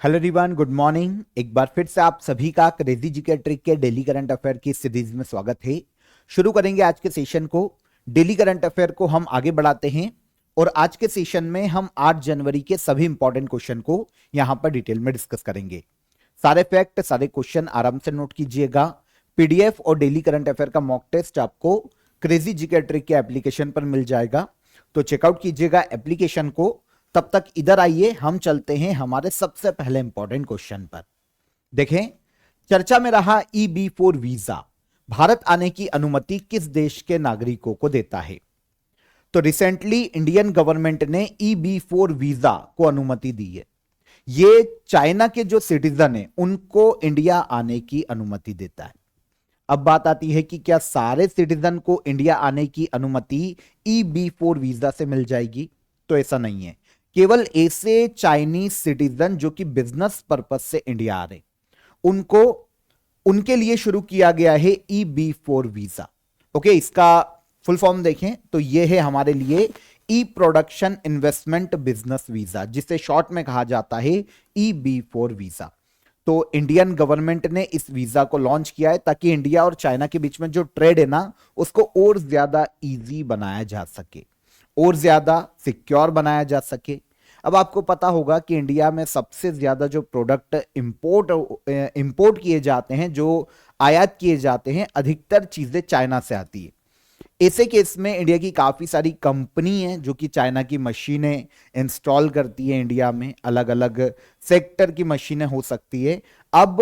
Hello everyone, good morning. एक बार फिर से आप सभी का क्रेजी जीके ट्रिक के डेली करंट अफेयर की सीरीज में स्वागत है। शुरू करेंगे आज के सेशन को। डेली करंट अफेयर को हम आगे बढ़ाते हैं और आज के सेशन में हम 8 जनवरी के सभी इंपॉर्टेंट क्वेश्चन को यहां पर डिटेल में डिस्कस करेंगे। सारे फैक्ट, सारे क्वेश्चन आराम से नोट कीजिएगा। पीडीएफ और डेली करंट अफेयर का मॉक टेस्ट आपको क्रेजी जीके ट्रिक के एप्लीकेशन पर मिल जाएगा, तो चेकआउट कीजिएगा एप्लीकेशन को। तब तक इधर आइए, हम चलते हैं हमारे सबसे पहले इंपॉर्टेंट क्वेश्चन पर। देखें, चर्चा में रहा EB4 वीजा भारत आने की अनुमति किस देश के नागरिकों को देता है? तो रिसेंटली इंडियन गवर्नमेंट ने EB4 वीजा को अनुमति दी है। ये चाइना के जो सिटीजन है उनको इंडिया आने की अनुमति देता है। अब बात आती है कि क्या सारे सिटीजन को इंडिया आने की अनुमति EB4 वीजा से मिल जाएगी? तो ऐसा नहीं है। केवल ऐसे चाइनीज सिटीजन जो कि बिजनेस पर्पस से इंडिया आ रहे, उनको उनके लिए शुरू किया गया है EB4 वीजा। ओके, इसका फुल फॉर्म देखें तो यह है हमारे लिए ई प्रोडक्शन इन्वेस्टमेंट बिजनेस वीजा, जिसे शॉर्ट में कहा जाता है EB4 वीजा। तो इंडियन गवर्नमेंट ने इस वीजा को लॉन्च किया है ताकि इंडिया और चाइना के बीच में जो ट्रेड है ना, उसको और ज्यादा इजी बनाया जा सके, और ज्यादा सिक्योर बनाया जा सके। अब आपको पता होगा कि इंडिया में सबसे ज्यादा जो प्रोडक्ट इंपोर्ट किए जाते हैं, जो आयात किए जाते हैं, अधिकतर चीजें चाइना से आती है। ऐसे केस में इंडिया की काफी सारी कंपनी है जो कि चाइना की मशीनें इंस्टॉल करती है इंडिया में। अलग अलग सेक्टर की मशीनें हो सकती है। अब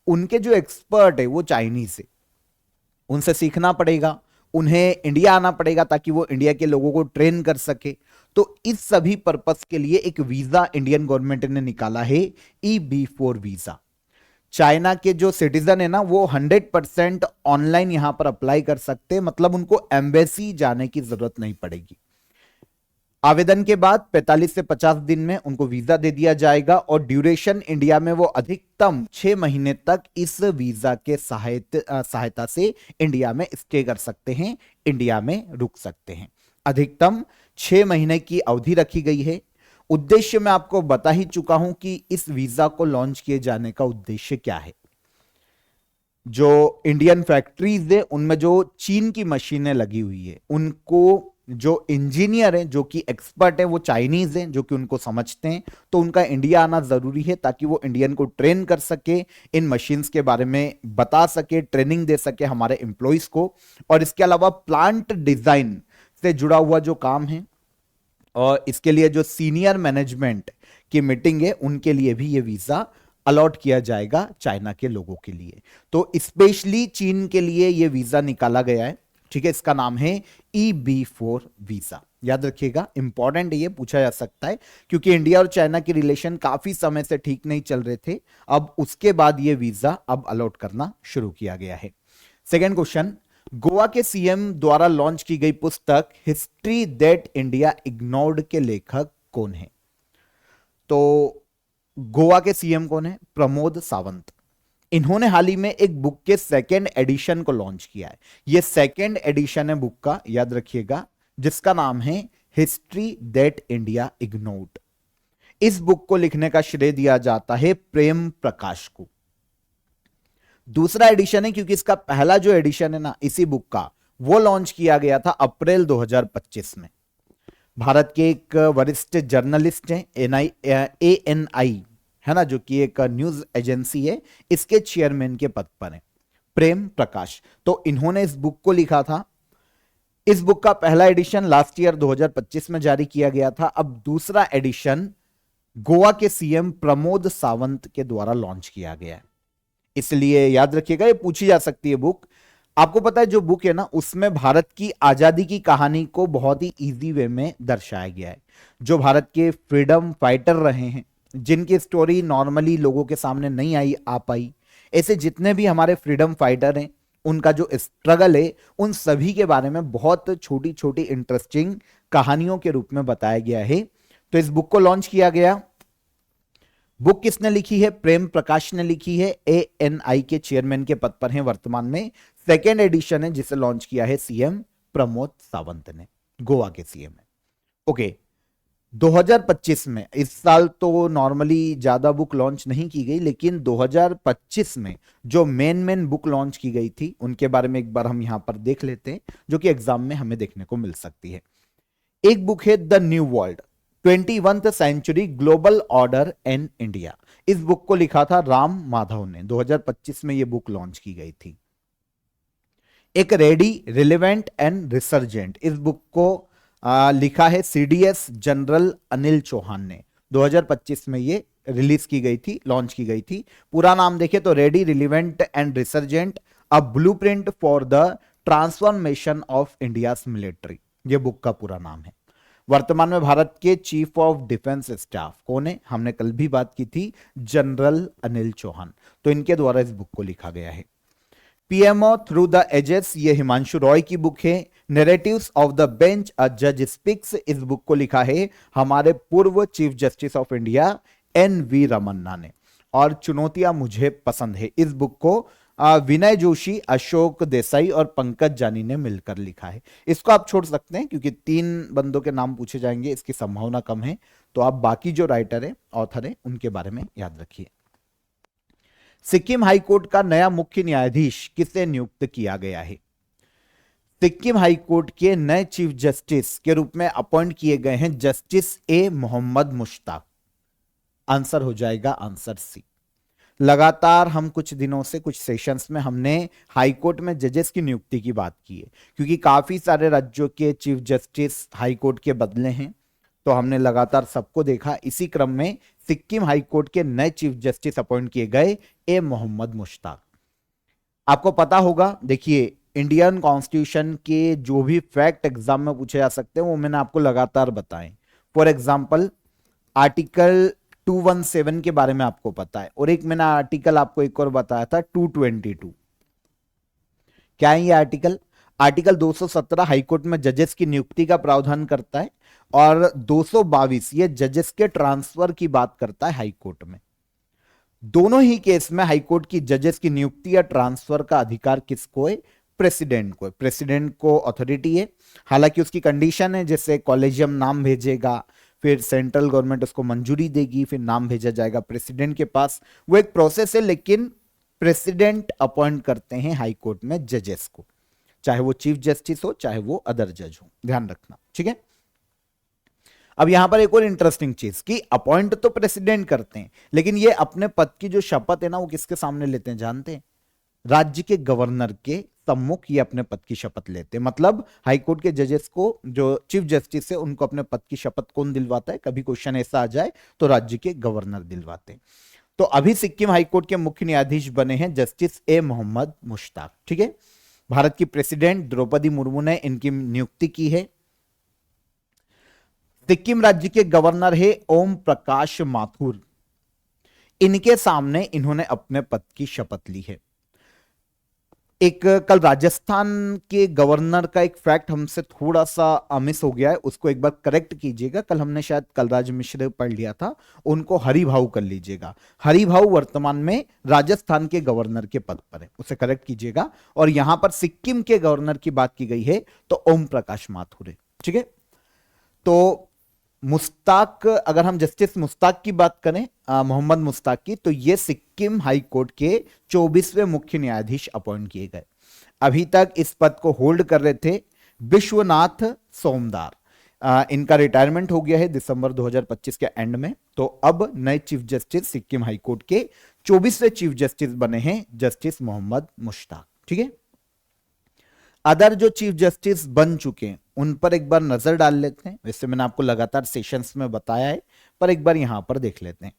उनके जो एक्सपर्ट है वो चाइनीज है, उनसे सीखना पड़ेगा, उन्हें इंडिया आना पड़ेगा ताकि वो इंडिया के लोगों को ट्रेन कर सके। तो इस सभी पर्पस के लिए एक वीजा इंडियन गवर्नमेंट ने निकाला है, EB4 वीजा। चाइना के जो सिटीजन है ना, वो 100% ऑनलाइन यहां पर अप्लाई कर सकते हैं, मतलब उनको एम्बेसी जाने की जरूरत नहीं पड़ेगी। आवेदन के बाद 45 से 50 दिन में उनको वीजा दे दिया जाएगा और ड्यूरेशन इंडिया में वो अधिकतम 6 महीने तक इस वीजा के सहायता से इंडिया में स्टे कर सकते हैं, इंडिया में रुक सकते हैं। अधिकतम 6 महीने की अवधि रखी गई है। उद्देश्य मैं आपको बता ही चुका हूं कि इस वीजा को लॉन्च किए जाने का उद्देश्य क्या है। जो इंडियन फैक्ट्रीज है उनमें जो चीन की मशीनें लगी हुई है, उनको जो इंजीनियर हैं, जो कि एक्सपर्ट हैं, वो चाइनीज हैं, जो कि उनको समझते हैं। तो उनका इंडिया आना जरूरी है ताकि वो इंडियन को ट्रेन कर सके, इन मशीन्स के बारे में बता सके, ट्रेनिंग दे सके हमारे एम्प्लॉइज को। और इसके अलावा प्लांट डिजाइन से जुड़ा हुआ जो काम है और इसके लिए जो सीनियर मैनेजमेंट की मीटिंग है, उनके लिए भी ये वीजा अलॉट किया जाएगा चाइना के लोगों के लिए। तो स्पेशली चीन के लिए ये वीजा निकाला गया है। ठीक है, इसका नाम है EB4 वीजा। याद रखिएगा, इंपॉर्टेंट ये पूछा जा सकता है क्योंकि इंडिया और चाइना के रिलेशन काफी समय से ठीक नहीं चल रहे थे। अब उसके बाद ये वीजा अब अलॉट करना शुरू किया गया है। सेकेंड क्वेश्चन, गोवा के सीएम द्वारा लॉन्च की गई पुस्तक हिस्ट्री दैट इंडिया इग्नोर्ड के लेखक कौन है? तो गोवा के सीएम कौन है? प्रमोद सावंत। इन्होंने हाल ही में एक बुक के सेकेंड एडिशन को लॉन्च किया है। यह सेकेंड एडिशन है बुक का, याद रखिएगा, जिसका नाम है हिस्ट्री दैट इंडिया इग्नोर्ड। इस बुक को लिखने का श्रेय दिया जाता है प्रेम प्रकाश को। दूसरा एडिशन है क्योंकि इसका पहला जो एडिशन है ना इसी बुक का, वो लॉन्च किया गया था अप्रैल 2025 में। भारत के एक वरिष्ठ जर्नलिस्ट हैं, ANI है ना, जो कि एक न्यूज एजेंसी है, इसके चेयरमैन के पद पर हैं, प्रेम प्रकाश। तो इन्होंने इस बुक को लिखा था। इस बुक का पहला एडिशन लास्ट ईयर 2025 में जारी किया गया था। अब दूसरा एडिशन गोवा के सीएम प्रमोद सावंत के द्वारा लॉन्च किया गया है। इसलिए याद रखिएगा, ये पूछी जा सकती है बुक। आपको पता है जो बुक है ना, उसमें भारत की आजादी की कहानी को बहुत ही इजी वे में दर्शाया गया है। जो भारत के फ्रीडम फाइटर रहे हैं, जिनकी स्टोरी नॉर्मली लोगों के सामने नहीं आ पाई, ऐसे जितने भी हमारे फ्रीडम फाइटर हैं, उनका जो स्ट्रगल है, उन सभी के बारे में बहुत छोटी छोटी इंटरेस्टिंग कहानियों के रूप में बताया गया है। तो इस बुक को लॉन्च किया गया। बुक किसने लिखी है? प्रेम प्रकाश ने लिखी है। ANI के चेयरमैन के पद पर हैं वर्तमान में। सेकेंड एडिशन है जिसे लॉन्च किया है सीएम प्रमोद सावंत ने, गोवा के सीएम है। ओके, 2025 में, इस साल तो नॉर्मली ज्यादा बुक लॉन्च नहीं की गई, लेकिन 2025 में जो मेन बुक लॉन्च की गई थी उनके बारे में एक बार हम यहां पर देख लेते हैं, जो कि एग्जाम में हमें देखने को मिल सकती है। एक बुक है the new world 21th century global order and India. इस बुक को लिखा था राम माधव ने, 2025 में यह बुक लॉन्च की गई थी। एक रेडी रिलेवेंट एंड रिसर्जेंट, इस बुक को लिखा है सीडीएस जनरल अनिल चौहान ने, 2025 में ये रिलीज की गई थी, लॉन्च की गई थी। पूरा नाम देखें तो ready relevant and resurgent a blueprint for the transformation of India's military, ये बुक का पूरा नाम है। वर्तमान में भारत के चीफ ऑफ डिफेंस स्टाफ कौन है, हमने कल भी बात की थी, जनरल अनिल चौहान, तो इनके द्वारा इस बुक को लिखा गया है। पीएमओ थ्रू द एजेस, ये हिमांशु रॉय की बुक है। Narratives of the bench a जज स्पीक्स, इस बुक को लिखा है हमारे पूर्व chief justice of India N V Ramana ने। और चुनौतियां मुझे पसंद है, इस बुक को विनय जोशी, अशोक देसाई और पंकज जानी ने मिलकर लिखा है। इसको आप छोड़ सकते हैं क्योंकि 3 बंदों के नाम पूछे जाएंगे, इसकी संभावना कम है, तो आप बाकी जो राइटर है, ऑथर है, उनके बारे में याद रखिए। सिक्किम हाईकोर्ट का नया मुख्य न्यायाधीश किसे नियुक्त किया गया है? सिक्किम हाईकोर्ट के नए चीफ जस्टिस के रूप में अपॉइंट किए गए हैं justice A Mohammad Mushtaq. Answer हो जाएगा आंसर सी। लगातार हम कुछ दिनों से, कुछ सेशंस में हमने हाईकोर्ट में जजेस की नियुक्ति की बात की है, क्योंकि काफी सारे राज्यों के चीफ जस्टिस हाईकोर्ट के बदले हैं, तो हमने लगातार सबको देखा। इसी क्रम में सिक्किम हाईकोर्ट के नए चीफ जस्टिस अपॉइंट किए गए ए मोहम्मद मुश्ताक। आपको पता होगा, देखिए इंडियन कॉन्स्टिट्यूशन के जो भी फैक्ट एग्जाम में पूछे जा सकते हैं वो मैंने आपको लगातार बताए। फॉर एग्जाम्पल आर्टिकल 217 के बारे में आपको पता है, और एक मैंने आर्टिकल आपको एक और बताया था 222। क्या है ये आर्टिकल? आर्टिकल 217 हाईकोर्ट में जजेस की नियुक्ति का प्रावधान करता है, और 222 ये जजेस के ट्रांसफर की बात करता है हाईकोर्ट में। दोनों ही केस में हाईकोर्ट की जजेस की नियुक्ति या ट्रांसफर का अधिकार किसको है? प्रेसिडेंट को। प्रेसिडेंट को अथॉरिटी है, हालांकि उसकी कंडीशन है, जैसे कॉलेजियम नाम भेजेगा, फिर सेंट्रल गवर्नमेंट उसको मंजूरी देगी, फिर नाम भेजा जाएगा प्रेसिडेंट के पास, वो एक प्रोसेस है। लेकिन प्रेसिडेंट अपॉइंट करते हैं हाईकोर्ट में जजेस को, चाहे वो चीफ जस्टिस हो, चाहे वो अदर जज हो, ध्यान रखना, ठीक है। अब यहां पर एक और इंटरेस्टिंग चीज कि अपॉइंट तो प्रेसिडेंट करते हैं, लेकिन ये अपने पद की जो शपथ है ना, वो किसके सामने लेते हैं जानते हैं? राज्य के गवर्नर के सम्मुख ये अपने पद की शपथ लेते हैं। मतलब हाईकोर्ट के जजेस को, जो चीफ जस्टिस है, उनको अपने पद की शपथ कौन दिलवाता है? कभी क्वेश्चन ऐसा आ जाए तो राज्य के गवर्नर दिलवाते हैं। तो अभी सिक्किम हाईकोर्ट के मुख्य न्यायाधीश बने हैं जस्टिस ए मोहम्मद मुश्ताक, ठीक है। भारत की प्रेसिडेंट द्रौपदी मुर्मू ने इनकी नियुक्ति की है। सिक्किम राज्य के गवर्नर है ओम प्रकाश माथुर, इनके सामने इन्होंने अपने पद की शपथ ली है। एक कल राजस्थान के गवर्नर का एक फैक्ट हमसे थोड़ा सा मिस हो गया है, उसको एक बार करेक्ट कीजिएगा। कल हमने शायद कलराज मिश्र पढ़ लिया था, उनको हरिभाऊ कर लीजिएगा। हरिभाऊ वर्तमान में राजस्थान के गवर्नर के पद पर है, उसे करेक्ट कीजिएगा। और यहां पर सिक्किम के गवर्नर की बात की गई है तो ओम प्रकाश माथुर है, ठीक है। तो मुश्ताक, अगर हम जस्टिस मुश्ताक की बात करें, मोहम्मद मुश्ताक की, तो ये सिक्किम हाई कोर्ट के 24वें मुख्य न्यायाधीश अपॉइंट किए गए। अभी तक इस पद को होल्ड कर रहे थे विश्वनाथ सोमदार, इनका रिटायरमेंट हो गया है दिसंबर 2025 के एंड में। तो अब नए chief justice Sikkim high court के 24वें चीफ जस्टिस बने हैं जस्टिस मोहम्मद मुश्ताक, ठीक है। अदर जो चीफ जस्टिस बन चुके हैं उन पर एक बार नजर डाल लेते हैं। वैसे मैंने आपको लगातार सेशंस में बताया है, पर एक बार यहां पर देख लेते हैं।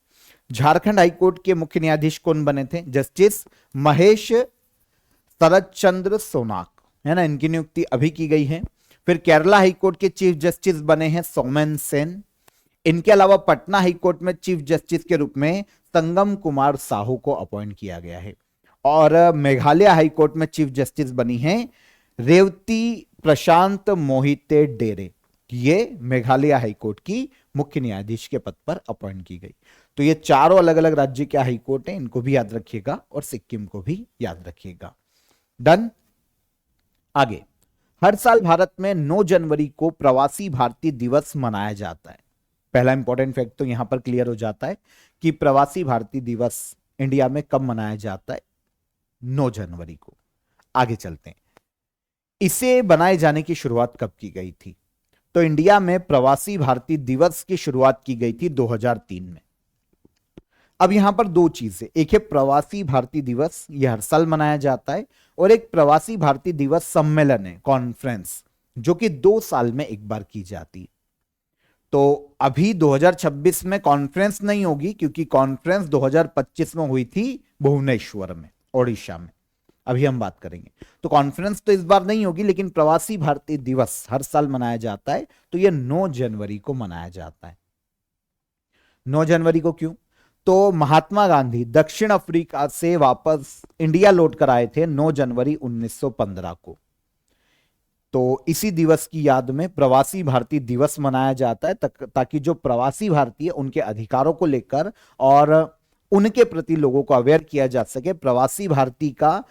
झारखंड हाईकोर्ट के मुख्य न्यायाधीश कौन बने थे? जस्टिस महेश शरद चंद्र सोनाक, है ना, इनकी नियुक्ति अभी की गई है। फिर केरला हाईकोर्ट के चीफ जस्टिस बने हैं सौमेन सेन। इनके अलावा पटना हाईकोर्ट में चीफ जस्टिस के रूप में संगम कुमार साहू को अपॉइंट किया गया है। और मेघालय हाईकोर्ट में चीफ जस्टिस बनी है रेवती प्रशांत मोहिते डेरे, ये मेघालय हाईकोर्ट की मुख्य न्यायाधीश के पद पर अपॉइंट की गई। तो ये चारों अलग अलग राज्य के हाईकोर्ट हैं, इनको भी याद रखिएगा और सिक्किम को भी याद रखिएगा। डन। आगे, हर साल भारत में 9 जनवरी को प्रवासी भारतीय दिवस मनाया जाता है। पहला इंपॉर्टेंट फैक्ट तो यहां पर क्लियर हो जाता है कि प्रवासी भारतीय दिवस इंडिया में कब मनाया जाता है, 9 जनवरी को। आगे चलते हैं, इसे बनाए जाने की शुरुआत कब की गई थी? तो इंडिया में प्रवासी भारतीय दिवस की शुरुआत की गई थी 2003 में। अब यहां पर दो चीजें, एक है प्रवासी भारतीय दिवस, यह हर साल मनाया जाता है, और एक प्रवासी भारतीय दिवस सम्मेलन है, कॉन्फ्रेंस, जो कि 2 साल में एक बार की जाती है। तो अभी 2026 में कॉन्फ्रेंस नहीं होगी, क्योंकि कॉन्फ्रेंस 2025 में हुई थी भुवनेश्वर में, ओडिशा में। अभी हम बात करेंगे, तो कॉन्फ्रेंस तो इस बार नहीं होगी, लेकिन प्रवासी भारतीय दिवस हर साल मनाया जाता है। तो यह 9 जनवरी को मनाया जाता है। 9 जनवरी को क्यों? तो महात्मा गांधी दक्षिण अफ्रीका से वापस इंडिया लौट कर आए थे 9 जनवरी 1915 को। तो इसी दिवस की याद में प्रवासी भारतीय दिवस मनाया जाता है, ताकि जो प्रवासी भारतीय उनके अधिकारों को लेकर और उनके प्रति लोगों को अवेयर किया जा सके। प्रवासी भारतीय का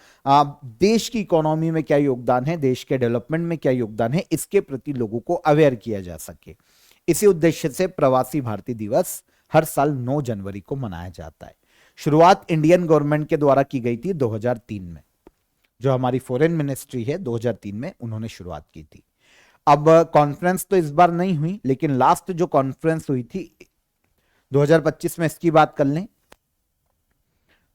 देश की इकोनॉमी में क्या योगदान है, देश के डेवलपमेंट में क्या योगदान है, इसके प्रति लोगों को अवेयर किया जा सके। इसी उद्देश्य से प्रवासी भारतीय दिवस हर साल 9 जनवरी को मनाया जाता है। शुरुआत इंडियन गवर्नमेंट के द्वारा की गई थी 2003 में। जो हमारी फॉरेन मिनिस्ट्री है, 2003 में उन्होंने शुरुआत की थी। अब कॉन्फ्रेंस तो इस बार नहीं हुई, लेकिन लास्ट जो कॉन्फ्रेंस हुई थी 2025 में, इसकी बात कर लें।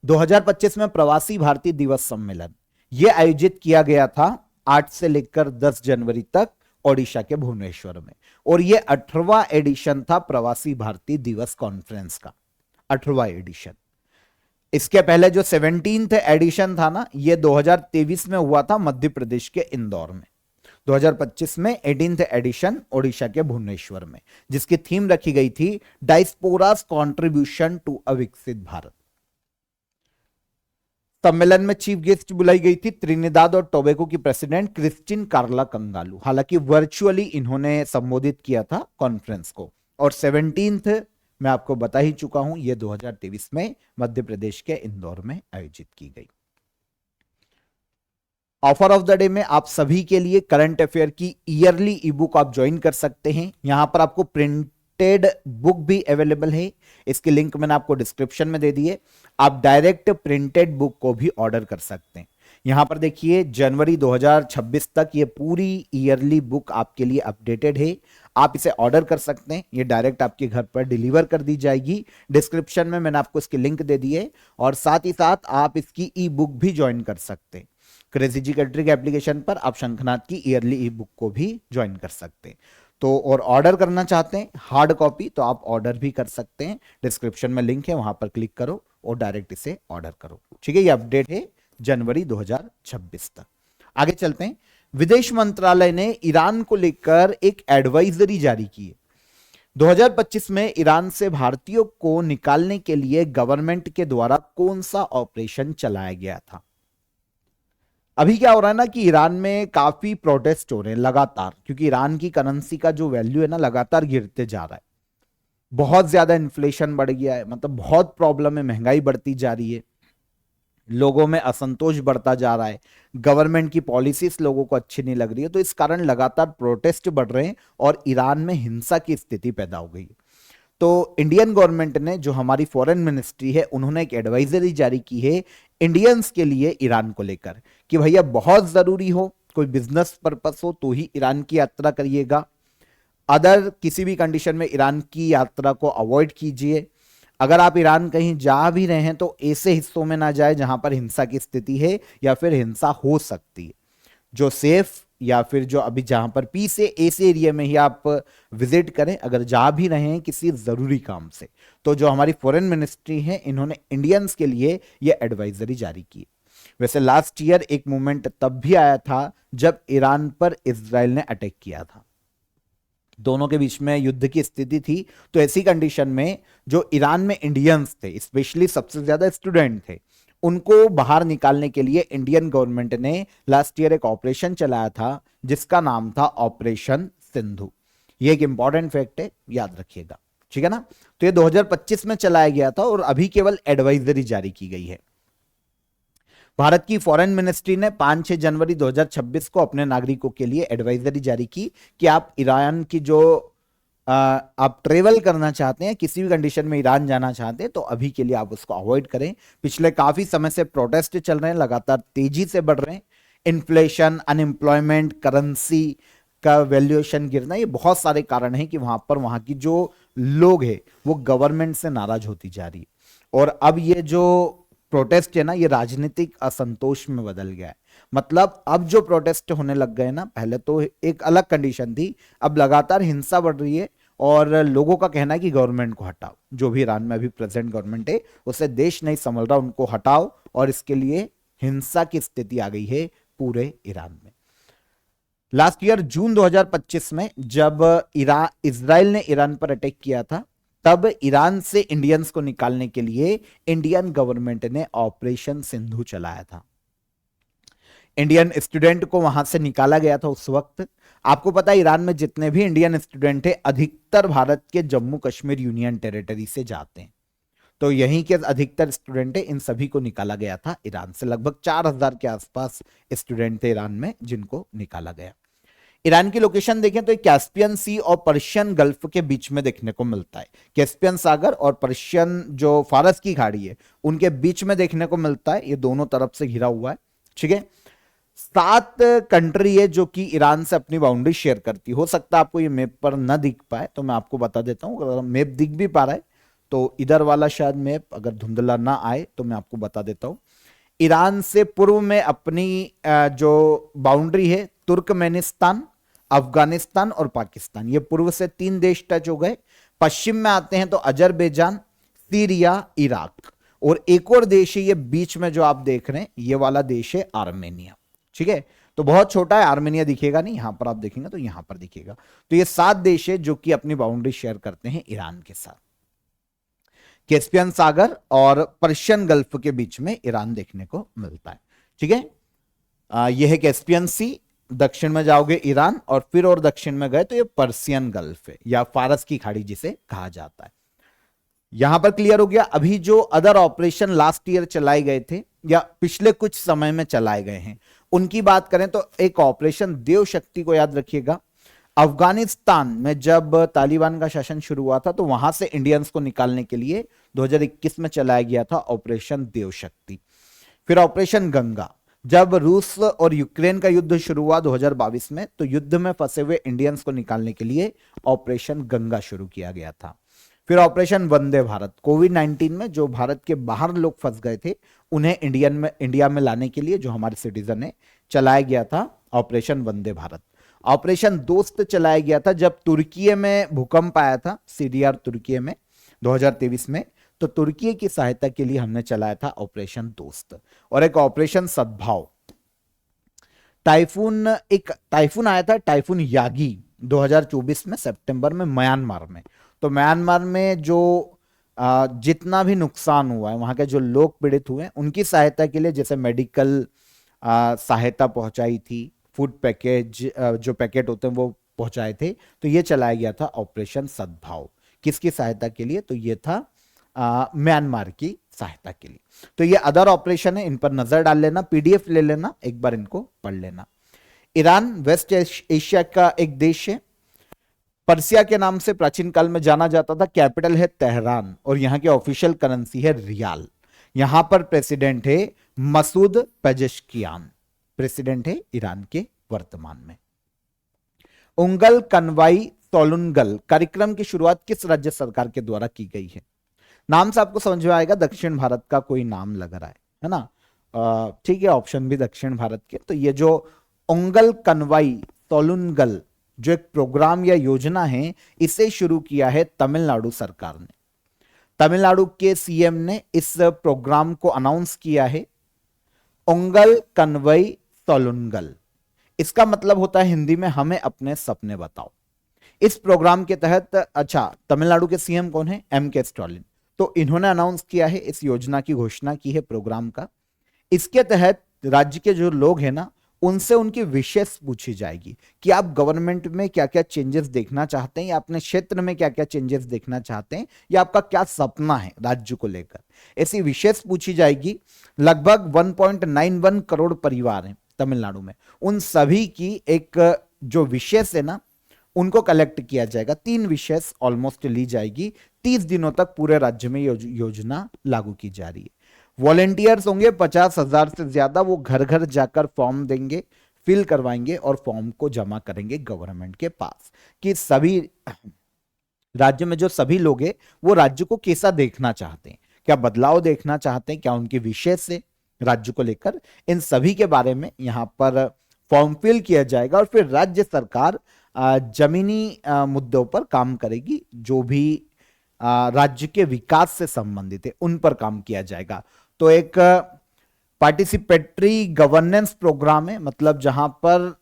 2025 में प्रवासी भारतीय दिवस सम्मेलन यह आयोजित किया गया था 8 से लेकर 10 जनवरी तक ओडिशा के भुवनेश्वर में, और यह 18वां एडिशन था प्रवासी भारतीय दिवस कॉन्फ्रेंस का, 18वां एडिशन। इसके पहले जो 17th एडिशन था ना, ये 2023 में हुआ था मध्य प्रदेश के इंदौर में। 2025 में 18th एडिशन ओडिशा के भुवनेश्वर में, जिसकी थीम रखी गई थी डायस्पोरास कंट्रीब्यूशन टू अ विकसित भारत। सम्मेलन में चीफ गेस्ट बुलाई गई थी त्रिनिदाद और टोबैगो की प्रेसिडेंट क्रिस्टिन कार्ला कंगालू। हालांकि वर्चुअली इन्होंने संबोधित किया था कॉन्फ्रेंस को। और 17th मैं आपको बता ही चुका हूं, यह 2023 में मध्य प्रदेश के इंदौर में आयोजित की गई। ऑफर ऑफ द डे में आप सभी के लिए करंट अफेयर की ईयरली ई बुक आप ज्वाइन कर सकते हैं। यहां पर आपको प्रिंटेड बुक भी अवेलेबल है, इसकी लिंक मैंने आपको डिस्क्रिप्शन में दे दी है। आप डायरेक्ट प्रिंटेड बुक को भी ऑर्डर कर सकते हैं। यहां पर देखिए, जनवरी 2026 तक ये पूरी ईयरली बुक आपके लिए अपडेटेड है। आप इसे ऑर्डर कर सकते हैं, ये डायरेक्ट आपके घर पर डिलीवर कर दी जाएगी। डिस्क्रिप्शन में मैंने आपको इसकी लिंक दे दी है, और साथ ही साथ आप इसकी ई बुक भी ज्वाइन कर सकते हैं। क्रेजी जियोमेट्री के एप्लीकेशन पर आप शंखनाद की ईयरली ई बुक को भी ज्वाइन कर सकते हैं। तो और ऑर्डर करना चाहते हैं हार्ड कॉपी, तो आप ऑर्डर भी कर सकते हैं। डिस्क्रिप्शन में लिंक है, वहां पर क्लिक करो और डायरेक्ट इसे ऑर्डर करो। ठीक है, ये अपडेट है जनवरी 2026 तक। आगे चलते हैं। विदेश मंत्रालय ने ईरान को लेकर एक एडवाइजरी जारी की है। 2025 में ईरान से भारतीयों को निकालने के लिए गवर्नमेंट के द्वारा कौन सा ऑपरेशन चलाया गया था? अभी क्या हो रहा है ना कि ईरान में काफी प्रोटेस्ट हो रहे हैं लगातार, क्योंकि ईरान की करेंसी का जो वैल्यू है ना, लगातार गिरते जा रहा है। बहुत ज्यादा इन्फ्लेशन बढ़ गया है, मतलब बहुत प्रॉब्लम है, महंगाई बढ़ती जा रही है, लोगों में असंतोष बढ़ता जा रहा है, गवर्नमेंट की पॉलिसीज लोगों को अच्छी नहीं लग रही है। तो इस कारण लगातार प्रोटेस्ट बढ़ रहे हैं और ईरान में हिंसा की स्थिति पैदा हो गई है। तो इंडियन गवर्नमेंट ने, जो हमारी फॉरेन मिनिस्ट्री है, उन्होंने एक एडवाइजरी जारी की है इंडियंस के लिए ईरान को लेकर, कि भैया बहुत जरूरी हो, कोई बिजनेस पर्पस हो तो ही ईरान की यात्रा करिएगा, अदर किसी भी कंडीशन में ईरान की यात्रा को अवॉइड कीजिए। अगर आप ईरान कहीं जा भी रहे हैं तो ऐसे हिस्सों में ना जाए जहां पर हिंसा की स्थिति है या फिर हिंसा हो सकती है। जो सेफ या फिर जो अभी जहां पर पीस है, ऐसे एरिया में ही आप विजिट करें, अगर जा भी रहे हैं किसी जरूरी काम से। तो जो हमारी फॉरेन मिनिस्ट्री है, इन्होंने इंडियंस के लिए यह एडवाइजरी जारी की। वैसे लास्ट ईयर एक मूवमेंट तब भी आया था जब ईरान पर इजराइल ने अटैक किया था, दोनों के बीच में युद्ध की स्थिति थी। तो ऐसी कंडीशन में जो ईरान में इंडियंस थे, स्पेशली सबसे ज्यादा स्टूडेंट थे, उनको बाहर निकालने के लिए इंडियन गवर्नमेंट ने लास्ट ईयर एक ऑपरेशन चलाया था जिसका नाम था ऑपरेशन सिंधु। ये एक इंपॉर्टेंट फैक्ट है, याद रखिएगा, ठीक है ना। तो ये 2025 में चलाया गया था और अभी केवल एडवाइजरी जारी की गई है। भारत की फॉरेन मिनिस्ट्री ने 5-6 जनवरी 2026 को अपने नागरिकों के लिए एडवाइजरी जारी की कि आप ईरान की जो आप ट्रेवल करना चाहते हैं, किसी भी कंडीशन में ईरान जाना चाहते हैं, तो अभी के लिए आप उसको अवॉइड करें। पिछले काफी समय से प्रोटेस्ट चल रहे हैं, लगातार तेजी से बढ़ रहे हैं। इन्फ्लेशन, अनएम्प्लॉयमेंट, करेंसी का वैल्यूएशन गिरना, ये बहुत सारे कारण हैं कि वहां पर वहां की जो लोग हैं वो गवर्नमेंट से नाराज होती जा रही है। और अब ये जो प्रोटेस्ट है ना, ये राजनीतिक असंतोष में बदल गया है। मतलब अब जो प्रोटेस्ट होने लग गए ना, पहले तो एक अलग कंडीशन थी, अब लगातार हिंसा बढ़ रही है और लोगों का कहना है कि गवर्नमेंट को हटाओ, जो भी ईरान में अभी प्रेजेंट गवर्नमेंट है उससे देश नहीं संभल रहा, उनको हटाओ। और इसके लिए हिंसा की स्थिति आ गई है पूरे ईरान में। लास्ट ईयर जून 2025 में जब इजराइल ने ईरान पर अटैक किया था, तब ईरान से इंडियंस को निकालने के लिए इंडियन गवर्नमेंट ने ऑपरेशन सिंधु चलाया था। इंडियन स्टूडेंट को वहां से निकाला गया था उस वक्त। आपको पता है ईरान में जितने भी इंडियन स्टूडेंट हैं, अधिकतर भारत के जम्मू कश्मीर यूनियन टेरिटरी से जाते हैं। तो यहीं के अधिकतर स्टूडेंट है, इन सभी को निकाला गया था ईरान से। लगभग 4000 के आसपास स्टूडेंट थे ईरान में जिनको निकाला गया। ईरान की लोकेशन देखें तो कैस्पियन सी और पर्शियन गल्फ के बीच में देखने को मिलता है। कैस्पियन सागर और पर्शियन जो फारस की खाड़ी है उनके बीच में देखने को मिलता है, ये दोनों तरफ से घिरा हुआ है। ठीक है, 7 कंट्री है जो कि ईरान से अपनी बाउंड्री शेयर करती। हो सकता है आपको ये मैप पर न दिख पाए, तो मैं आपको बता देता हूं। अगर मैप दिख भी पा रहा है तो इधर वाला शायद मैप अगर धुंधला ना आए तो मैं आपको बता देता हूं। ईरान से पूर्व में अपनी जो बाउंड्री है, तुर्कमेनिस्तान, अफगानिस्तान और पाकिस्तान, ये पूर्व से 3 देश टच हो गए। पश्चिम में आते हैं तो अजरबैजान, सीरिया, इराक, और एक और देश है ये बीच में जो आप देख रहे हैं, ये वाला देश है आर्मेनिया। ठीक है, तो बहुत छोटा है, आर्मेनिया दिखेगा नहीं, यहां पर आप देखेंगे तो यहां पर दिखेगा। तो ये 7 देश है जो कि अपनी बाउंड्री शेयर करते हैं ईरान के साथ। कैस्पियन सागर और पर्शियन गल्फ के बीच में ईरान देखने को मिलता है। ठीक है, यह है कैस्पियन सी। दक्षिण में जाओगे ईरान, और फिर और दक्षिण में गए तो ये पर्शियन गल्फ है या फारस की खाड़ी जिसे कहा जाता है। यहां पर क्लियर हो गया। अभी जो अदर ऑपरेशन लास्ट ईयर चलाए गए थे या पिछले कुछ समय में चलाए गए हैं, उनकी बात करें तो एक ऑपरेशन देव शक्ति को याद रखिएगा। अफगानिस्तान में जब तालिबान का शासन शुरू हुआ था तो वहां से इंडियंस को निकालने के लिए 2021 में चलाया गया था ऑपरेशन देव शक्ति। फिर ऑपरेशन गंगा, जब रूस और यूक्रेन का युद्ध शुरू हुआ 2022 में, तो युद्ध में फंसे हुए इंडियंस को निकालने के लिए ऑपरेशन गंगा शुरू किया गया था। फिर ऑपरेशन वंदे भारत, कोविड-19 में जो भारत के बाहर लोग फंस गए थे उन्हें इंडिया में लाने के लिए जो हमारे सिटीजन है, चलाया गया था ऑपरेशन वंदे भारत। ऑपरेशन दोस्त चलाया गया था जब तुर्की में भूकंप आया था, सीडीआर तुर्की में 2023 में, तो तुर्की की सहायता के लिए हमने चलाया था ऑपरेशन दोस्त। और एक ऑपरेशन सद्भाव, एक टाइफून आया था, टाइफून यागी 2024 में सितंबर में म्यांमार में। तो म्यांमार में जो जितना भी नुकसान हुआ है, वहां के जो लोग पीड़ित हुए उनकी सहायता के लिए जैसे मेडिकल सहायता पहुंचाई थी, फूड पैकेज जो पैकेट होते हैं वो पहुंचाए थे। तो ये चलाया गया था ऑपरेशन सद्भाव। किसकी सहायता के लिए? तो ये था म्यांमार की सहायता के लिए। तो ये अदर ऑपरेशन है, इन पर नजर डाल लेना, पीडीएफ ले लेना, एक बार इनको पढ़ लेना। ईरान वेस्ट एशिया का एक देश है, पर्सिया के नाम से प्राचीन काल में जाना जाता था। कैपिटल है तेहरान और यहाँ की ऑफिशियल करेंसी है रियाल। यहां पर प्रेसिडेंट है मसूद पेजेश्कियान, प्रेसिडेंट है ईरान के वर्तमान में। उंगल कनवाई सोलुनगल कार्यक्रम की शुरुआत किस राज्य सरकार के द्वारा की गई है? नाम से आपको समझ में आएगा, दक्षिण भारत का कोई नाम लग रहा है ना? ठीक है, ऑप्शन भी दक्षिण भारत के। तो ये जो उंगल कनवाई सोलुनगल जो एक प्रोग्राम या योजना है, इसे शुरू किया है तमिलनाडु सरकार ने। तमिलनाडु के सीएम ने इस प्रोग्राम को अनाउंस किया है, उंगल कनवई सोलुनगल। इसका मतलब होता है हिंदी में, हमें अपने सपने बताओ। इस प्रोग्राम के तहत, अच्छा, तमिलनाडु के सीएम कौन है? एम.के. स्टालिन। तो इन्होंने अनाउंस किया है, इस योजना की घोषणा की है प्रोग्राम का। इसके तहत राज्य के जो लोग हैं ना, उनसे उनकी विशेष पूछी जाएगी कि आप गवर्नमेंट में क्या क्या चेंजेस देखना चाहते हैं, या अपने क्षेत्र में क्या क्या चेंजेस देखना चाहते हैं, या आपका क्या सपना है राज्य को लेकर, ऐसी विशेष पूछी जाएगी। लगभग 1.91 करोड़ परिवार हैं तमिलनाडु में, उन सभी की एक जो विशेष है ना, उनको कलेक्ट किया जाएगा। 3 विशेष ऑलमोस्ट ली जाएगी। 30 दिनों तक पूरे राज्य में योजना लागू की जा रही है। वॉलेंटियर्स होंगे 50,000 से ज्यादा, वो घर घर जाकर फॉर्म देंगे, फिल करवाएंगे और फॉर्म को जमा करेंगे गवर्नमेंट के पास कि सभी राज्य में जो सभी लोग हैं वो राज्य को कैसा देखना चाहते हैं, क्या बदलाव देखना चाहते हैं, क्या उनके विशेष है राज्य को लेकर, इन सभी के बारे में यहां पर फॉर्म फिल किया जाएगा और फिर राज्य सरकार जमीनी मुद्दों पर काम करेगी। जो भी राज्य के विकास से संबंधित है उन पर काम किया जाएगा। तो एक पार्टिसिपेटरी गवर्नेंस प्रोग्राम है, मतलब जहां पर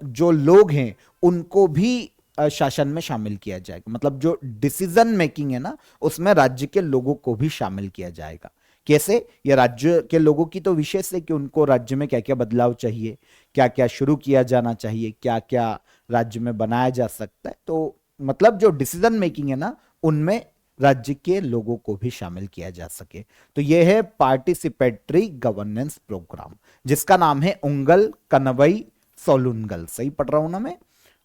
जो लोग हैं उनको भी शासन में शामिल किया जाएगा। मतलब जो डिसीजन मेकिंग है ना, उसमें राज्य के लोगों को भी शामिल किया जाएगा। कैसे? ये राज्य के लोगों की तो विशेष है कि उनको राज्य में क्या क्या बदलाव चाहिए, क्या क्या शुरू किया जाना चाहिए, क्या क्या राज्य में बनाया जा सकता है। तो मतलब जो डिसीजन मेकिंग है ना, उनमें राज्य के लोगों को भी शामिल किया जा सके। तो यह है पार्टिसिपेटरी गवर्नेंस प्रोग्राम, जिसका नाम है उंगल कनवई सोलुंगल। सही पढ़ रहा हूं ना मैं?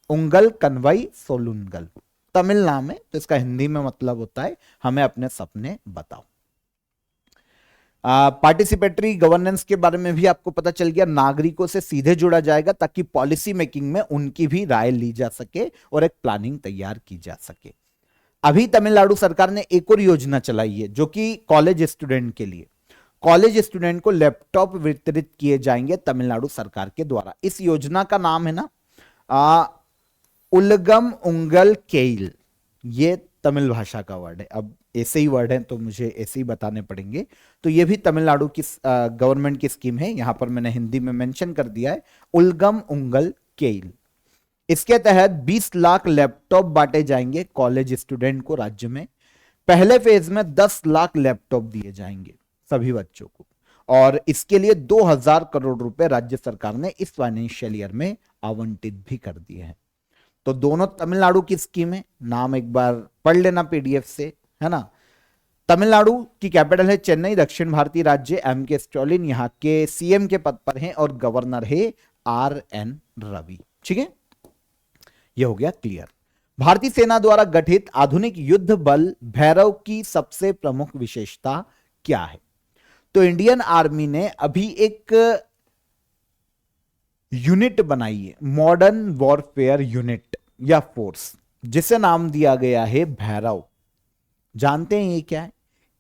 उंगल कनवई सोलुंगल तमिल नाम है, तो इसका हिंदी में मतलब होता है हमें अपने सपने बताओ। पार्टिसिपेटरी गवर्नेंस के बारे में भी आपको पता चल गया। नागरिकों से सीधे जुड़ा जाएगा ताकि पॉलिसी मेकिंग में उनकी भी राय ली जा सके और एक प्लानिंग तैयार की जा सके। अभी तमिलनाडु सरकार ने एक और योजना चलाई है जो कि कॉलेज स्टूडेंट के लिए, कॉलेज स्टूडेंट को लैपटॉप वितरित किए जाएंगे तमिलनाडु सरकार के द्वारा। इस योजना का नाम है ना उलगम उंगल केल। ये तमिल भाषा का वर्ड है, अब ऐसे ही वर्ड है तो मुझे ऐसे ही बताने पड़ेंगे। तो ये भी तमिलनाडु की गवर्नमेंट की स्कीम है, यहां पर मैंने हिंदी में मेंशन कर दिया है, उलगम उंगल केल। इसके तहत 20 लाख लैपटॉप बांटे जाएंगे कॉलेज स्टूडेंट को राज्य में। पहले फेज में 10 लाख लैपटॉप दिए जाएंगे सभी बच्चों को, और इसके लिए 2000 करोड़ रुपए राज्य सरकार ने इस फाइनेंशियल ईयर में आवंटित भी कर दिए हैं। तो दोनों तमिलनाडु की स्कीम है, नाम एक बार पढ़ लेना पीडीएफ से, है ना। तमिलनाडु की कैपिटल है चेन्नई, दक्षिण भारतीय राज्य। एम.के. स्टालिन यहाँ के सीएम के पद पर हैं और गवर्नर है आर.एन. रवि। ठीक है, यह हो गया क्लियर। भारतीय सेना द्वारा गठित आधुनिक युद्ध बल भैरव की सबसे प्रमुख विशेषता क्या है? तो इंडियन आर्मी ने अभी एक यूनिट बनाई है, मॉडर्न वॉरफेयर यूनिट या फोर्स, जिसे नाम दिया गया है भैरव। जानते हैं ये क्या है?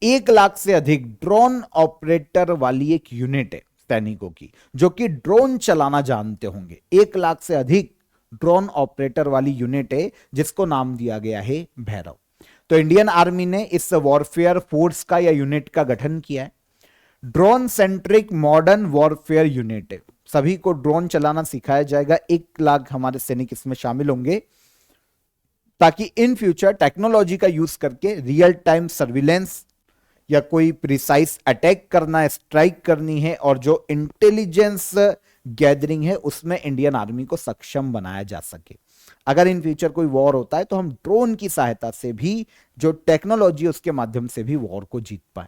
1 लाख से अधिक ड्रोन ऑपरेटर वाली एक यूनिट है सैनिकों की, जो कि ड्रोन चलाना जानते होंगे। 1 लाख से अधिक ड्रोन ऑपरेटर वाली यूनिट है जिसको नाम दिया गया है भैरव। तो इंडियन आर्मी ने इस वॉरफेयर फोर्स का या यूनिट का गठन किया है। Drone centric modern warfare unit है, सभी को ड्रोन चलाना सिखाया जाएगा। 1 लाख हमारे सैनिक इसमें शामिल होंगे ताकि इन फ्यूचर टेक्नोलॉजी का यूज करके रियल टाइम सर्विलेंस या कोई प्रिसाइज अटैक करना है, स्ट्राइक करनी है, और जो इंटेलिजेंस गैदरिंग है उसमें इंडियन आर्मी को सक्षम बनाया जा सके। अगर इन फ्यूचर कोई वॉर होता है तो हम ड्रोन की सहायता से भी, जो टेक्नोलॉजी उसके माध्यम से भी वॉर को जीत पाए।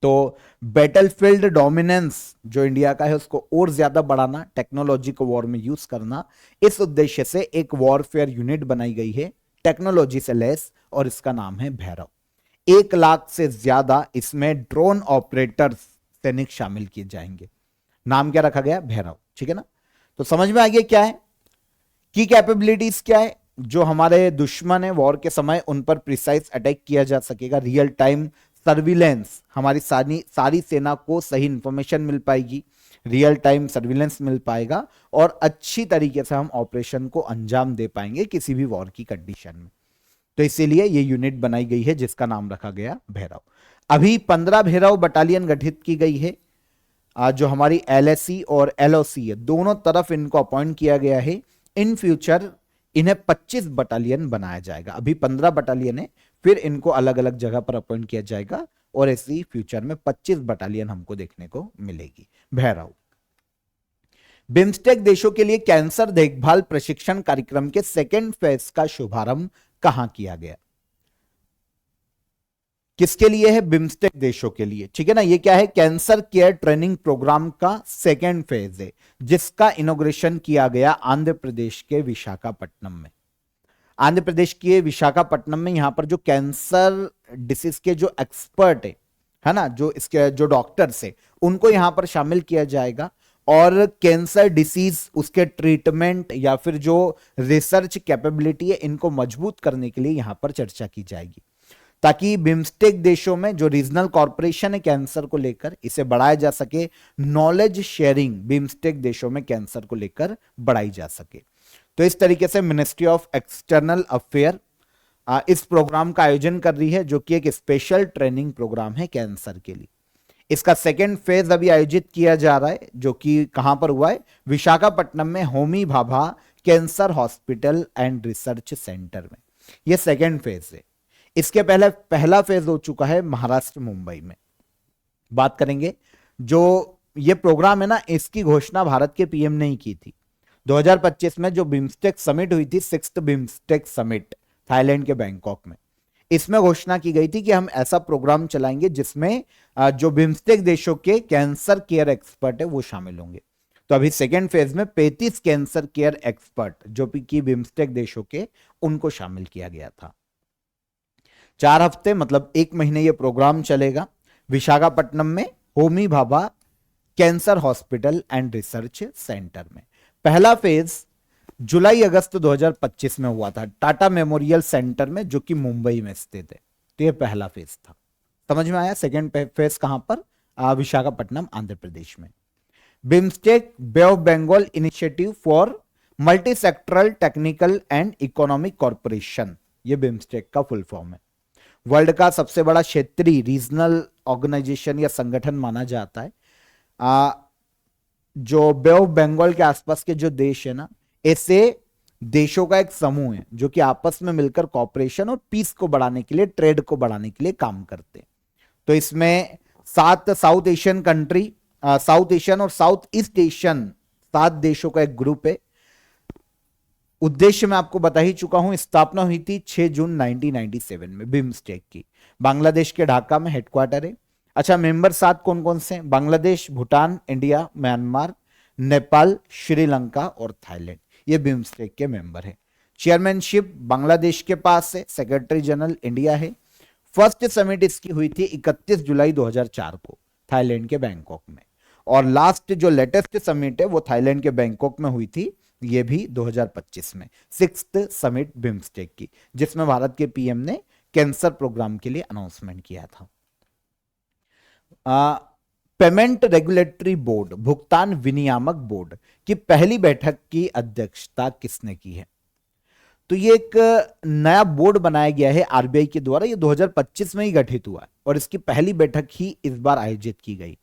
तो बैटलफील्ड डोमिनेंस जो इंडिया का है उसको और ज्यादा बढ़ाना, टेक्नोलॉजी को वॉर में यूज करना, इस उद्देश्य से एक वॉरफेयर यूनिट बनाई गई है टेक्नोलॉजी से लैस, और इसका नाम है भैरव। 1 लाख से ज्यादा इसमें ड्रोन ऑपरेटर्स सैनिक शामिल किए जाएंगे। नाम क्या रखा गया? भैरव। ठीक है ना। तो समझ में आ गया क्या है की कैपेबिलिटीज क्या है, जो हमारे दुश्मन है वॉर के समय उन पर प्रिसाइज अटैक किया जा सकेगा। रियल टाइम सर्विलेंस, हमारी सारी सेना को सही इंफॉर्मेशन मिल पाएगी, रियल टाइम सर्विलेंस मिल पाएगा, और अच्छी तरीके से हम ऑपरेशन को अंजाम दे पाएंगे किसी भी वॉर की कंडीशन में। तो इसीलिए ये यूनिट बनाई गई है जिसका नाम रखा गया भैरव। अभी 15 भैरव बटालियन गठित की गई है। जो हमारी एलएसी और एलओसी है, दोनों तरफ इनको अपॉइंट किया गया है। इन फ्यूचर इन्हें 25 बटालियन बनाया जाएगा। अभी 15 बटालियन है, फिर इनको अलग अलग जगह पर अपॉइंट किया जाएगा, और ऐसी फ्यूचर में 25 बटालियन हमको देखने को मिलेगी। भैरव। बिम्स्टेक देशों के लिए कैंसर देखभाल प्रशिक्षण कार्यक्रम के 2nd फेज का शुभारंभ कहां किया गया? किसके लिए है? बिम्स्टेक देशों के लिए, ठीक है ना। ये क्या है? कैंसर केयर ट्रेनिंग प्रोग्राम का सेकेंड फेज है, जिसका इनॉग्रेशन किया गया आंध्र प्रदेश के विशाखापट्टनम में। आंध्र प्रदेश के विशाखापट्टनम में यहां पर जो कैंसर डिसीज के जो एक्सपर्ट है ना, जो इसके जो डॉक्टर्स है, उनको यहां पर शामिल किया जाएगा और कैंसर डिसीज, उसके ट्रीटमेंट या फिर जो रिसर्च कैपेबिलिटी है, इनको मजबूत करने के लिए यहां पर चर्चा की जाएगी, ताकि बिम्स्टेक देशों में जो रीजनल कॉर्पोरेशन है कैंसर को लेकर, इसे बढ़ाया जा सके। नॉलेज शेयरिंग बिम्स्टेक देशों में कैंसर को लेकर बढ़ाई जा सके। तो इस तरीके से मिनिस्ट्री ऑफ एक्सटर्नल अफेयर इस प्रोग्राम का आयोजन कर रही है, जो कि एक स्पेशल ट्रेनिंग प्रोग्राम है कैंसर के लिए। इसका सेकेंड फेज अभी आयोजित किया जा रहा है, जो कि कहां पर हुआ है? विशाखापट्टनम में Homi Bhabha cancer hospital and research centre में। यह सेकेंड फेज है। इसके पहले पहला फेज हो चुका है महाराष्ट्र मुंबई में। बात करेंगे जो ये प्रोग्राम है ना, इसकी घोषणा भारत के पीएम ने ही की थी 2025 में, जो बिम्स्टेक समिट हुई थी, 6th बिम्स्टेक समिट थाईलैंड के बैंकॉक में। इसमें घोषणा की गई थी कि हम ऐसा प्रोग्राम चलाएंगे जिसमें जो बिम्स्टेक देशों के कैंसर केयर एक्सपर्ट है वो शामिल होंगे। तो अभी सेकेंड फेज में 35 कैंसर केयर एक्सपर्ट जो कि बिम्स्टेक देशों के, उनको शामिल किया गया था। 4 हफ्ते मतलब 1 महीने ये प्रोग्राम चलेगा विशाखापट्टनम में Homi Bhabha cancer hospital and research centre में। पहला फेज जुलाई अगस्त 2025 में हुआ था टाटा मेमोरियल सेंटर में, जो कि मुंबई में स्थित है। तो ये पहला फेज था। समझ में आया? सेकेंड फेज कहां पर? विशाखापट्टनम आंध्र प्रदेश में। BIMSTEC bay of Bengal initiative for multi sectoral technical and economic corporation, ये बिम्स्टेक का फुल फॉर्म है। वर्ल्ड का सबसे बड़ा क्षेत्रीय रीजनल ऑर्गेनाइजेशन या संगठन माना जाता है। जो बे ऑफ बंगाल के आसपास के जो देश है ना, ऐसे देशों का एक समूह है जो कि आपस में मिलकर कॉर्पोरेशन और पीस को बढ़ाने के लिए, ट्रेड को बढ़ाने के लिए काम करते हैं। तो इसमें 7 south Asian country, south Asian और साउथ ईस्ट एशियन 7 देशों का एक ग्रुप है। उद्देश्य मैं आपको बता ही चुका हूं। स्थापना हुई थी 6 जून 1997 में बिम्स्टेक की। बांग्लादेश के ढाका में हेडक्वार्टर है। अच्छा, मेंबर 7 कौन कौन से हैं? बांग्लादेश, भूटान, इंडिया, म्यांमार, नेपाल, श्रीलंका और थाईलैंड, ये बिम्स्टेक के मेंबर है। चेयरमैनशिप बांग्लादेश के पास है, सेक्रेटरी जनरल इंडिया है। फर्स्ट समिट इसकी हुई थी 31 जुलाई 2004 को थाईलैंड के बैंकॉक में, और लास्ट जो लेटेस्ट समिट है वो थाईलैंड के बैंकॉक में हुई थी, ये भी 2025 में, 6th समिट बिम्स्टेक की, जिसमें भारत के पीएम ने कैंसर प्रोग्राम के लिए अनाउंसमेंट किया था। पेमेंट रेगुलेटरी बोर्ड, भुगतान विनियामक बोर्ड की पहली बैठक की अध्यक्षता किसने की है? तो ये एक नया बोर्ड बनाया गया है आरबीआई के द्वारा। ये 2025 में ही गठित हुआ है और इसकी पहली बैठक ही इस बार आयोजित की गई।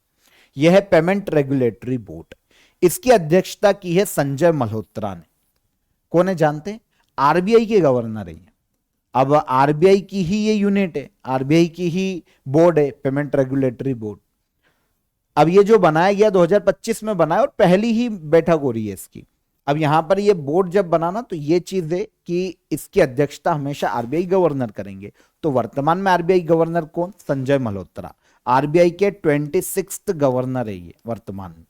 यह है पेमेंट रेगुलेटरी बोर्ड। इसकी अध्यक्षता की है संजय मल्होत्रा ने। कौन है जानते हैं? आरबीआई के गवर्नर है। अब आरबीआई की ही ये यूनिट है, आरबीआई की ही बोर्ड है पेमेंट रेगुलेटरी बोर्ड। अब ये जो बनाया गया 2025 में बनाया और पहली ही बैठक हो रही है इसकी। अब यहां पर ये बोर्ड जब बनाना तो ये चीज है कि इसकी अध्यक्षता हमेशा आरबीआई गवर्नर करेंगे। तो वर्तमान में आरबीआई गवर्नर कौन? संजय मल्होत्रा। आरबीआई के 26th गवर्नर है ये वर्तमान में,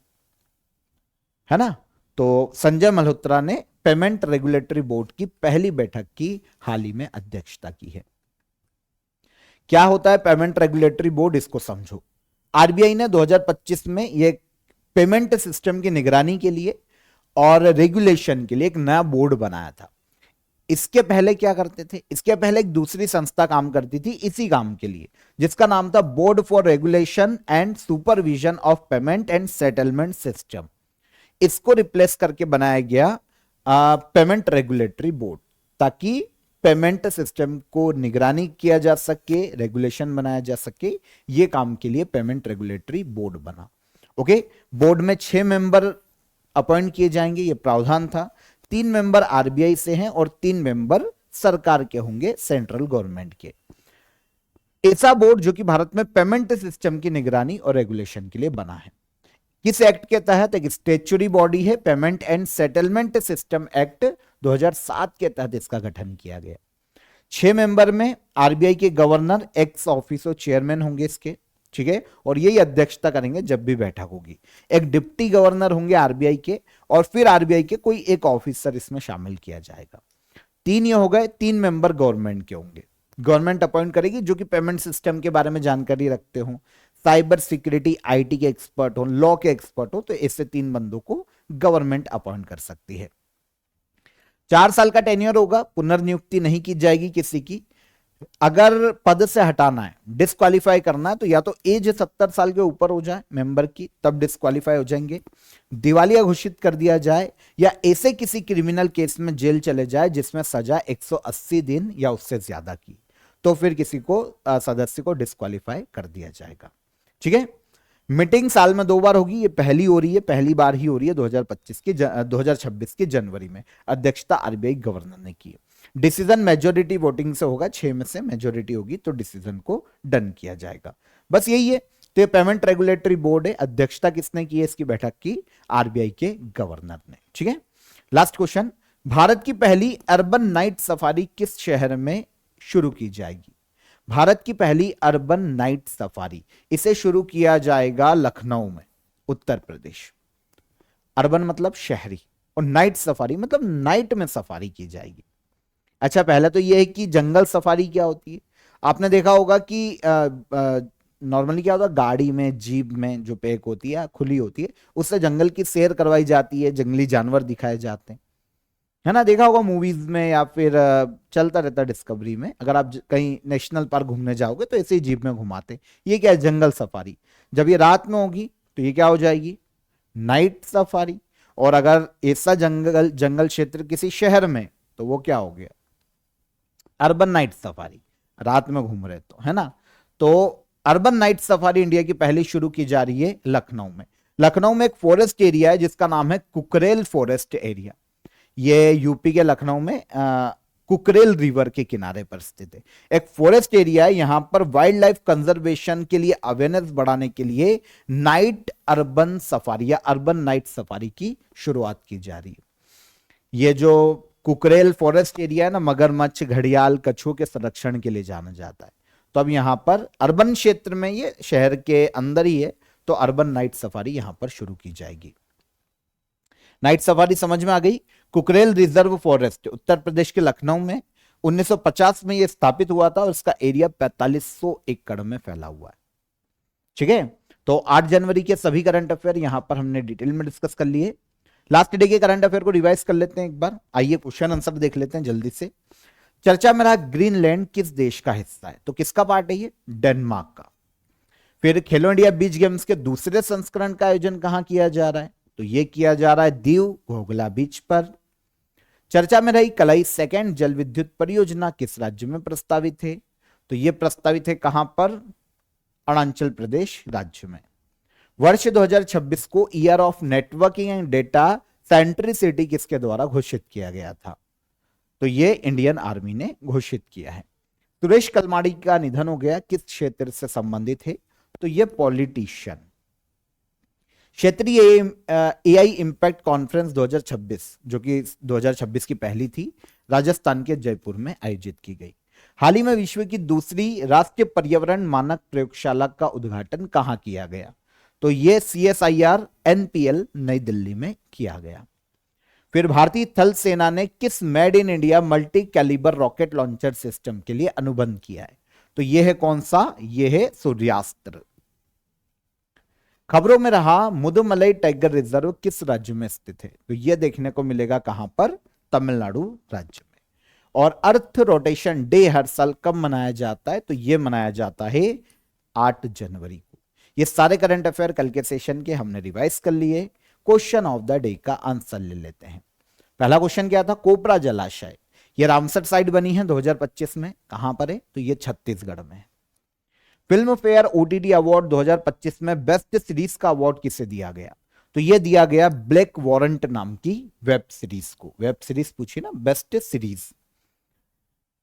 है ना। तो संजय मल्होत्रा ने पेमेंट रेगुलेटरी बोर्ड की पहली बैठक की हाल ही में अध्यक्षता की है। क्या होता है पेमेंट रेगुलेटरी बोर्ड, इसको समझो। आरबीआई ने 2025 में ये पेमेंट सिस्टम की निगरानी के लिए और रेगुलेशन के लिए एक नया बोर्ड बनाया था। इसके पहले क्या करते थे? इसके पहले एक दूसरी संस्था काम करती थी इसी काम के लिए, जिसका नाम था board for regulation and supervision of payment and settlement system. इसको रिप्लेस करके बनाया गया पेमेंट रेगुलेटरी बोर्ड, ताकि पेमेंट सिस्टम को निगरानी किया जा सके, रेगुलेशन बनाया जा सके। ये काम के लिए पेमेंट रेगुलेटरी बोर्ड बना। ओके, बोर्ड में 6 मेंबर अपॉइंट किए जाएंगे, ये प्रावधान था। 3 मेंबर आरबीआई से हैं और 3 मेंबर सरकार के होंगे, सेंट्रल गवर्नमेंट के। ऐसा बोर्ड जो कि भारत में पेमेंट सिस्टम की निगरानी और रेगुलेशन के लिए बना है। किस एक्ट के तहत? एक स्टेचुरी बॉडी है, payment and settlement system act 2007 के तहत इसका गठन किया गया। 6 मेंबर में आरबीआई के गवर्नर एक्स ऑफिसो चेयरमैन होंगे इसके, ठीक है, और यही अध्यक्षता करेंगे जब भी बैठक होगी। एक डिप्टी गवर्नर होंगे आरबीआई के, और फिर आरबीआई के कोई एक ऑफिसर इसमें शामिल किया जाएगा। 3 ये हो गए, 3 मेंबर गवर्नमेंट के होंगे, गवर्नमेंट अपॉइंट करेगी, जो कि पेमेंट सिस्टम के बारे में जानकारी रखते हो, साइबर सिक्योरिटी आईटी के एक्सपर्ट हो, लॉ के एक्सपर्ट हो, तो ऐसे 3 बंदों को गवर्नमेंट अपॉइंट कर सकती है। 4 साल का टेन्योर होगा, पुनर्नियुक्ति नहीं की जाएगी किसी की। अगर पद से हटाना है, डिस्क्वालीफाई करना है, तो या तो एज 70 साल के ऊपर हो जाए मेंबर की, तब डिस्क्वालीफाई हो जाएंगे, दिवालिया घोषित कर दिया जाए, या ऐसे किसी क्रिमिनल केस में जेल चले जाए जिसमें सजा 180 दिन या उससे ज्यादा की, तो फिर किसी को सदस्य को डिस्क्वालीफाई कर दिया जाएगा। ठीक है, मीटिंग साल में 2 बार होगी, ये पहली हो रही है, पहली बार ही हो रही है 2026 की जनवरी में। अध्यक्षता आरबीआई गवर्नर ने की है। डिसीजन मेजोरिटी वोटिंग से होगा, 6 में से मेजोरिटी होगी तो डिसीजन को डन किया जाएगा। बस यही है। तो ये पेमेंट रेगुलेटरी बोर्ड है, अध्यक्षता किसने की है इसकी बैठक की? आरबीआई के गवर्नर ने। ठीक है, लास्ट क्वेश्चन, भारत की पहली अर्बन नाइट सफारी किस शहर में शुरू की जाएगी? भारत की पहली अर्बन नाइट सफारी, इसे शुरू किया जाएगा लखनऊ में, उत्तर प्रदेश। अर्बन मतलब शहरी, और नाइट सफारी मतलब नाइट में सफारी की जाएगी। अच्छा, पहले तो यह है कि जंगल सफारी क्या होती है। आपने देखा होगा कि नॉर्मली क्या होता है, गाड़ी में, जीप में जो पैक होती है, खुली होती है, उससे जंगल की सैर करवाई जाती है, जंगली जानवर दिखाए जाते हैं, है ना, देखा होगा मूवीज में, या फिर चलता रहता डिस्कवरी में। अगर आप कहीं नेशनल पार्क घूमने जाओगे तो ऐसे ही जीप में घुमाते। ये क्या है? जंगल सफारी। जब ये रात में होगी तो ये क्या हो जाएगी? Night safari. और अगर ऐसा जंगल क्षेत्र किसी शहर में, तो वो क्या हो गया? अर्बन नाइट सफारी, रात में घूम रहे तो, है ना। तो अर्बन नाइट सफारी इंडिया की पहली शुरू की जा रही है लखनऊ में। लखनऊ में एक फॉरेस्ट एरिया है जिसका नाम है कुकरेल फॉरेस्ट एरिया। ये यूपी के लखनऊ में कुकरेल रिवर के किनारे पर स्थित है। एक फॉरेस्ट एरिया है, यहां पर वाइल्ड लाइफ कंजर्वेशन के लिए अवेयरनेस बढ़ाने के लिए नाइट अर्बन सफारी या अर्बन नाइट सफारी की शुरुआत की जा रही है। ये जो कुकरेल फॉरेस्ट एरिया है ना, मगरमच्छ, घड़ियाल, कछुओं के संरक्षण के लिए जाना जाता है। तो अब यहां पर अर्बन क्षेत्र में, ये शहर के अंदर ही है, तो अर्बन नाइट सफारी यहां पर शुरू की जाएगी। नाइट सफारी समझ में आ गई। कुकरेल रिजर्व फॉरेस्ट उत्तर प्रदेश के लखनऊ में 1950 में यह स्थापित हुआ था, और इसका एरिया 4500 एकड़ में फैला हुआ है। ठीक है, तो 8 जनवरी के सभी करंट अफेयर यहां पर हमने डिटेल में डिस्कस कर लिए। लास्ट डे के करंट अफेयर को रिवाइज कर लेते हैं एक बार। आइए क्वेश्चन आंसर देख लेते हैं जल्दी से। चर्चा में रहा ग्रीनलैंड किस देश का हिस्सा है? तो किसका पार्ट है ये? डेनमार्क का। फिर खेलो इंडिया बीच गेम्स के दूसरे संस्करण का आयोजन कहां किया जा रहा है? तो ये किया जा रहा है दीव घोघला बीच पर। चर्चा में रही कलाई सेकेंड जल विद्युत परियोजना किस राज्य में प्रस्तावित है? तो ये प्रस्तावित है कहां पर? अरुणाचल प्रदेश राज्य में। वर्ष 2026 को year of networking and data centricity किसके द्वारा घोषित किया गया था? तो ये इंडियन आर्मी ने घोषित किया है। सुरेश कलमाड़ी का निधन हो गया, किस क्षेत्र से संबंधित है? तो ये पॉलिटिशियन। क्षेत्रीय एआई इंपैक्ट कॉन्फ्रेंस 2026, जो कि 2026 की पहली थी, राजस्थान के जयपुर में आयोजित की गई। हाल ही में विश्व की दूसरी राष्ट्रीय पर्यावरण मानक प्रयोगशाला का उद्घाटन कहां किया गया? तो यह CSIR NPL नई दिल्ली में किया गया। फिर भारतीय थल सेना ने किस made in India multi calibre rocket launcher system के लिए अनुबंध किया है? तो यह है कौन सा? यह है सूर्यास्त्र। खबरों में रहा मुदुमलई टाइगर रिजर्व किस राज्य में स्थित है? तो यह देखने को मिलेगा कहां पर? तमिलनाडु राज्य में। और अर्थ रोटेशन डे हर साल कब मनाया जाता है? तो यह मनाया जाता है 8 जनवरी को। ये सारे करंट अफेयर कल के सेशन के हमने रिवाइज कर लिए। क्वेश्चन ऑफ द डे का आंसर ले लेते हैं। पहला क्वेश्चन क्या था? कोपरा जलाशय, ये रामसर साइट बनी है 2025 में, कहां पर है? तो ये छत्तीसगढ़ में है। फिल्म फेयर OTT अवार्ड 2025 में बेस्ट सीरीज का अवार्ड किसे दिया गया? तो यह दिया गया ब्लैक वारंट नाम की वेब सीरीज को। वेब सीरीज पूछी ना, best series.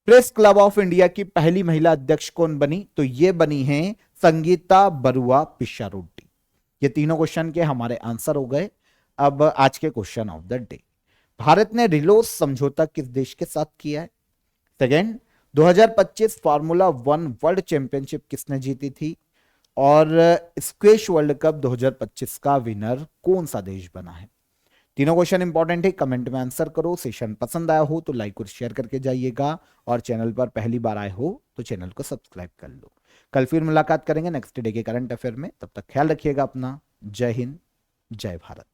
Press club of India की पहली महिला अध्यक्ष कौन बनी? तो यह बनी है संगीता बरुआ पिशारोटी। ये तीनों क्वेश्चन के हमारे आंसर हो गए। अब आज के question of the day. Bharat ने रिलोस समझौता किस देश के साथ किया है? सेकेंड, 2025 फार्मूला 1 वर्ल्ड चैंपियनशिप किसने जीती थी? और स्क्वैश वर्ल्ड कप 2025 का विनर कौन सा देश बना है? तीनों क्वेश्चन इंपॉर्टेंट है, कमेंट में आंसर करो। सेशन पसंद आया हो तो लाइक और शेयर करके जाइएगा, और चैनल पर पहली बार आए हो तो चैनल को सब्सक्राइब कर लो। कल फिर मुलाकात करेंगे नेक्स्ट डे के करंट अफेयर में, तब तक ख्याल रखिएगा अपना। जय हिंद, जय भारत।